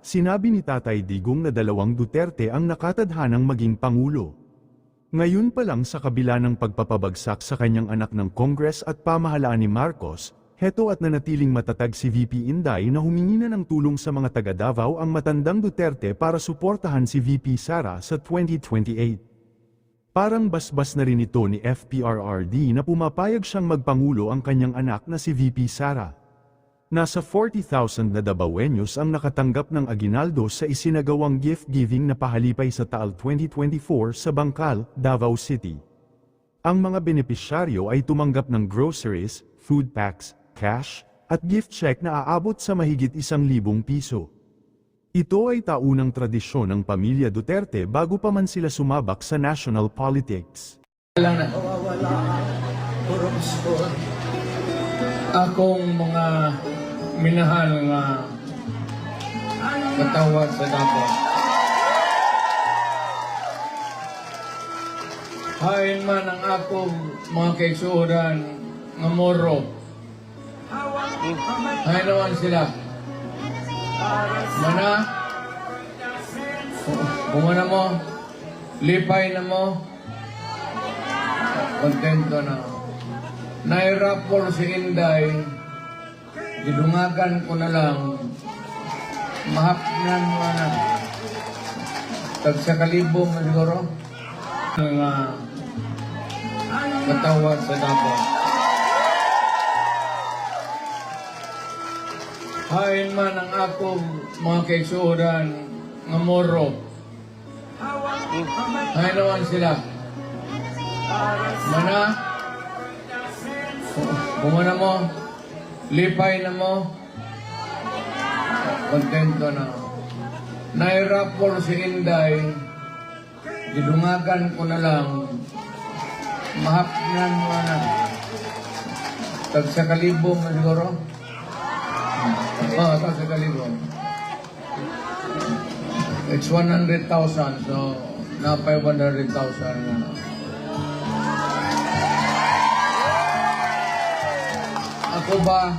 sinabi ni Tatay Digong na dalawang Duterte ang nakatadhanang maging Pangulo. Ngayon pa lang sa kabila ng pagpapabagsak sa kanyang anak ng Congress at pamahalaan ni Marcos, heto at nanatiling matatag si VP Inday na humingi na ng tulong sa mga taga Davao ang matandang Duterte para suportahan si VP Sara sa 2028. Parang basbas na rin ito ni FPRRD na pumapayag siyang magpangulo ang kanyang anak na si VP Sara. Nasa 40,000 na Davaoenos ang nakatanggap ng aginaldo sa isinagawang gift-giving na pahalipay sa taal 2024 sa Bangkal, Davao City. Ang mga benepisyaryo ay tumanggap ng groceries, food packs, cash, at gift check na aabot sa mahigit 1,000 piso. Ito ay taunang tradisyon ng pamilya Duterte bago pa man sila sumabak sa national politics. Akong mga minahal nga katawad sa Davao. Hain man ang akong mga kaigsuoran nga moro. Hain naman sila. Mana? Kumana mo? Lipay na mo? Kontento na. Nairapor si Inday, gidungagan ko na lang, mahapnan mo na. Tagsa kalibong na siguro. Nga katawad sa Davao. Hain man ang akong mga kaigsuoran nga moro. Hain naman sila. Mana? Kumana mo? Lipay na mo? Kontento na. Nairapor si Inday, gidungagan ko na lang, mahapnan mo na. Tagsa kalibong na siguro. Tagsa kalibong. It's 100,000, so na 500,000 na. Ako ba,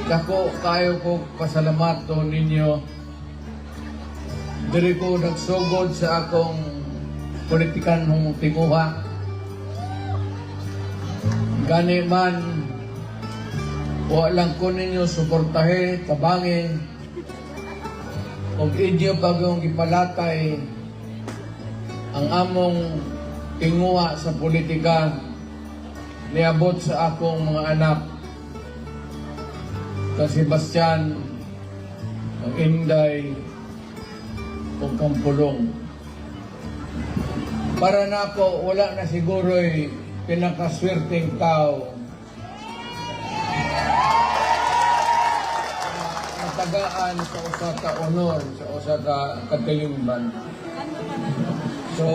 dako kayo ko pasalamato ninyo. Diri ko nagsugod sa akong politikan ng tinguha. Gani man, walang ko ninyo suportahe, tabangin. Kung inyo bagong ipalatay ang among tinguha sa politika, niabot sa akong mga anak kang Sebastian, ang Inday, o kang Pulong. Para na ako, wala na siguro'y pinakaswerteng tao natagaan sa usa ka honor, sa usa ka katilimban. So,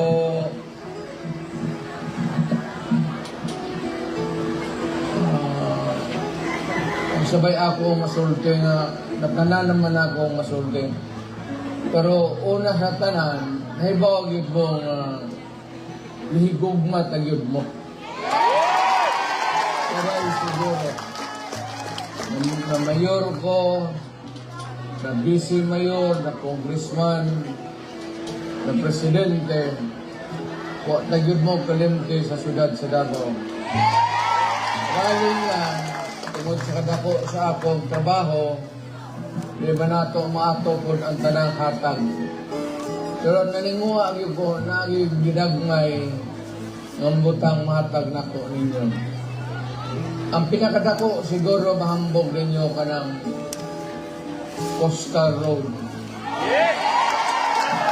sabay ako masulti nga, natanan naman ako masulti. Pero una sa tanan, nahibaw yun mong lihigugmat ang yun mo. Pero ay siguro, na mayor ko, na vice mayor, na congressman, na presidente, huwag na yun mo kalimti sa syudad sa Davao. Galing lang, tungod sa kadako sa akong trabaho, di ba nato maato po ang tanang hatag. Pero naninguha ang ko na yung ginagmay ng butang mahatag na ko ninyo. Ang pinakadako siguro mahambog ninyo ka ng Coastal Road.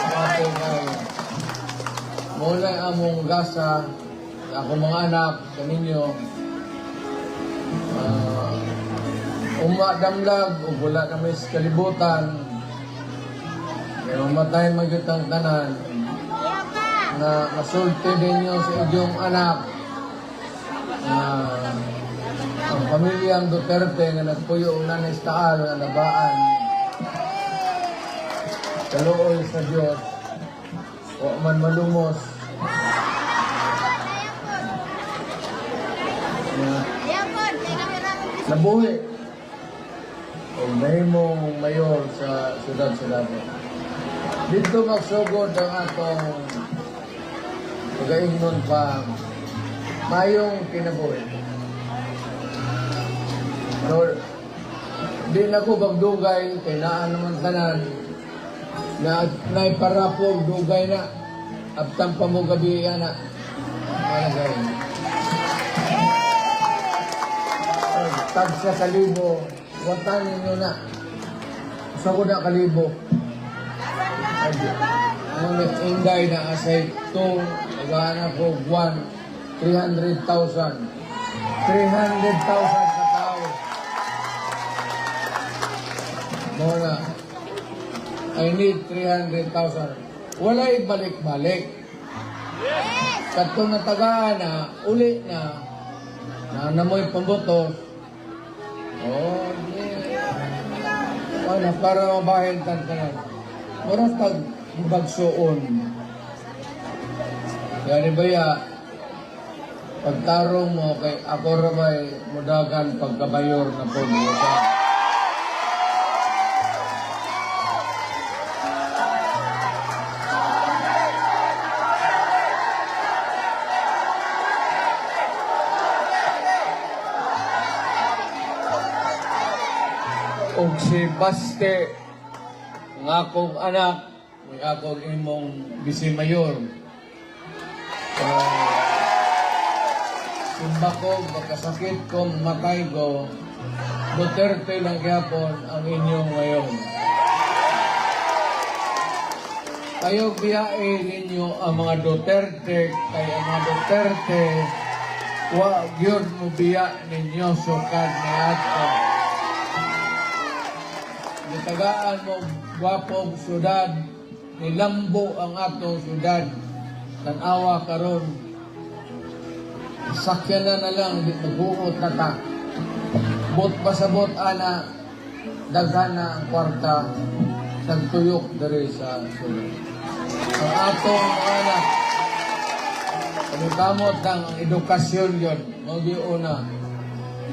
Bakit kayo? Muna among gasa, akong mga anak, sa ninyo, umadamlag o wala na may kalibutan, kaya mamatay magyutang tanan na masulti ninyo sa inyong anak ang pamilyang Duterte nga nagpuyo na ng istaal na nabaan kaluoy sa Diyos o man malumos nabuhi o nahimong mayor sa siyudad Davao. Dito magsugod ang atong pag-aingnon pa mayong kinabuhi. So, di na ko magdugay, kay naan naman tanan, na naiparapog, dugay na, abtang pa mo gabi yan na. Malagay. Tag sa kalibo, watan ninyo na. Sa ko na kalibo. Ang inday na asay 2, nagahanap ko 1, 300,000. 300,000 ka tao. Muna, I need 300,000. Wala'y balik-balik. Kato na tagaan na, uli na namoy pambotos. Oh, yeah. Ano, para mabahin tan ka na. Oras tag bagsoon. Gani ba ya, pagtarong mo kay ako ramay mudagan pagkabayor na po. Og si Baste, ang akong anak, ang akong imong bisimayor. Sumba ko, magkasakit ko, matay ko, Duterte lang yapon ang inyong ngayon. Kayo biyain ninyo ang mga Duterte, kaya ang mga Duterte, wag yun mo biya ninyo sukad ni ato. Nitagaan mo gwapong syudad, nilambo ang atong syudad, tanawa karon. Sakyan na lang, magbuot na ta. Bot pasabot ana, daghan na ang kwarta, nagtuyok dari sa syudad. Ang atong anak, pagkamot ng edukasyon yun, mag-iuna.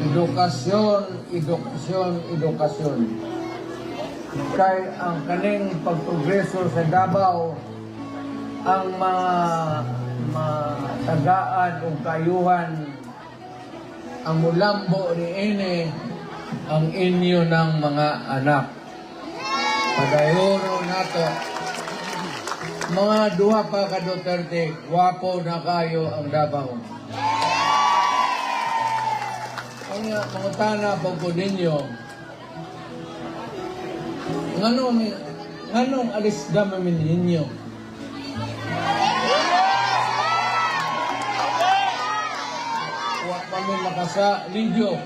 Edukasyon, edukasyon, edukasyon. Kay ang kaning pagprogreso sa Davao, ang mga tagaan o kayuhan, ang mulambo ni Ine, ang inyo ng mga anak. Padayoro nato, mga duha pa ka Duterte, wapo na kayo ang Davao. Ang mga tana pagpo ninyo, nganong alis damamin ninyo? Wa kami makasa lidyo.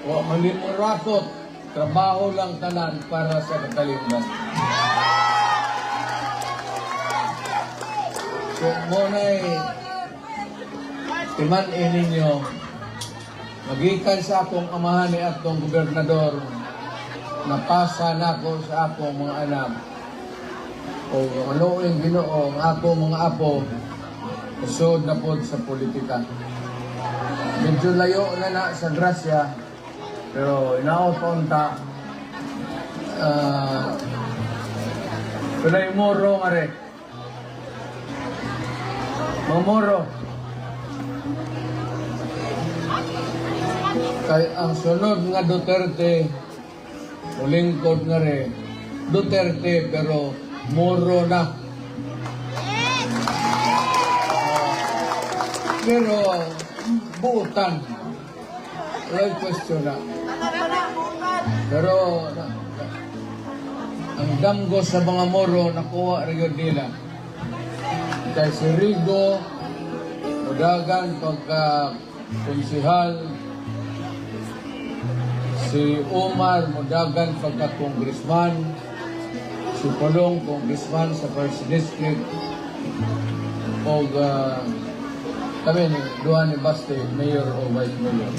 Wa malimurakot. Trabaho lang tanan para sa katalimban. So, muna'y timan-in ninyo, magikan sa akong amahan ni atong gobernador, napasa na ko sa akong mga anak. O anuing Ginoo ang akong mga apo, usod na po sa politika. Medyo layo na sa grasya, pero inaot pa unta. Kulay moro mare. Mamoro. Kay ang sunod nga Duterte, ulingkod nga rin, Duterte pero moro na. Pero buutan. Right question na. Pero ang damgo sa mga moro nakuha rin yun nila. Kay si Rigo, mudagan pagka konsihal, si Omar mudagan pagka-congressman, si Polong congressman sa 1st District, o kami ni duha ni Baste, mayor o vice mayor.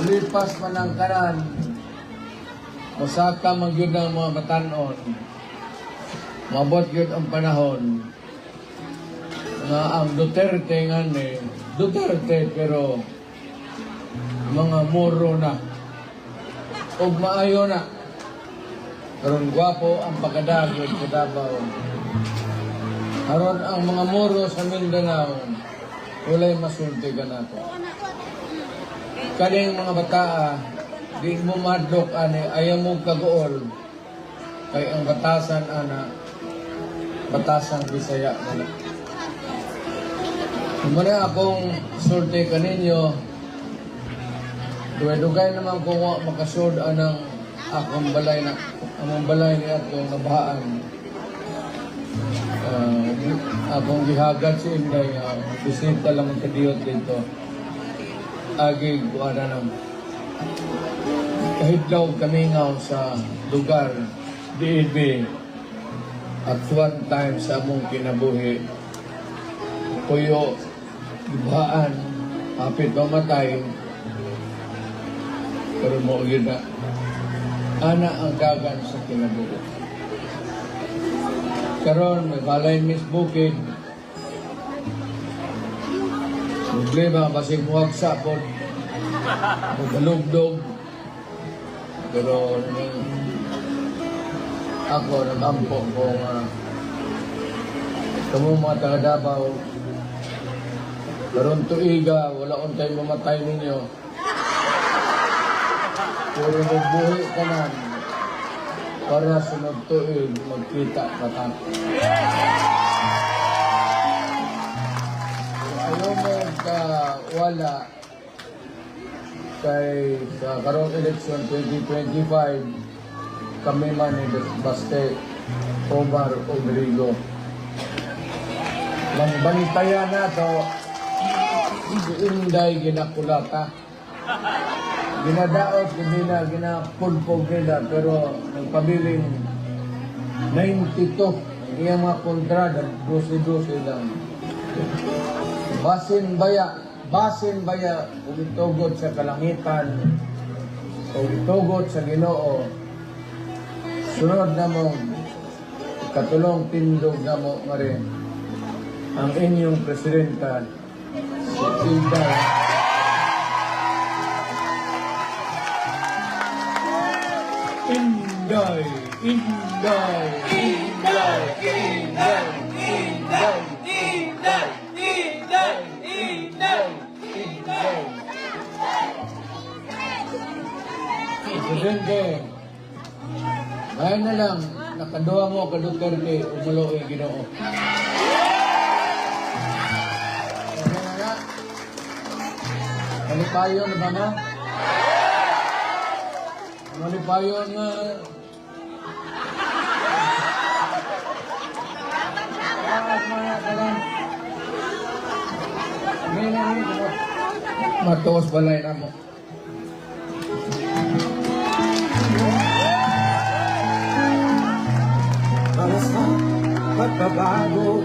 Mulipas man ang kanan, usaka man yun ang mga batanon, mabot yun ang panahon, nga ang Duterte nga ni Duterte pero mga muro na ug maayo na karon gwapo ang pagkadagod sa Davao. Karon ang mga muro sa Mindanao walay masulti ka nato. Kaning mga bataa di mo madlok ani ayaw mo kagool kay ang batasan ana batasang Bisaya na. Muna akong sulti kaninyo duway-dugay naman kung makasud anang akong balay na among balay ni atong nabahaan. Akong gihagat si Inday bisita lang ang kadiyot dito agi kuana nang kahit daw kamingaw sa lugar DB at one time sa among kinabuhi kuyo ibahaan hapit mamatay pero mo yun na ana ang dagan sa kinabuhi. Karon may balay Miss Bukid problema basig muwagsa po magkalugdog pero ako nag-ampo kung kamo mga taga Davao karon tuiga wala untay mamatay ninyo puro magbuhi ka na para sunod tuig magkita katak. Ayaw mo ka wala kay sa karong election 2025 kami man ni Baste Omar Rodrigo. Langbantayan na to si Inday ginakulata. Ginadaot, ginapulpog nila, pero nagpabiling 92. Iyang mga kontrada, 12-12 lang. Basin baya, umitugot sa kalangitan, umitugot sa Ginoo. Sunod na mo, katulong tindog na mo nga rin, ang inyong presidenta, si Inday. Inday, Inday, Inday, Inday, Inday, Inday, Inday, Inday, Inday. Presidente, ngayon na lang, nakaduwa mo ka Duterte, umulo ay Ginoo. Ano na nga? Malipayo na ba na? Malipayo nga. Matos balay na mo. Para sa pagbabago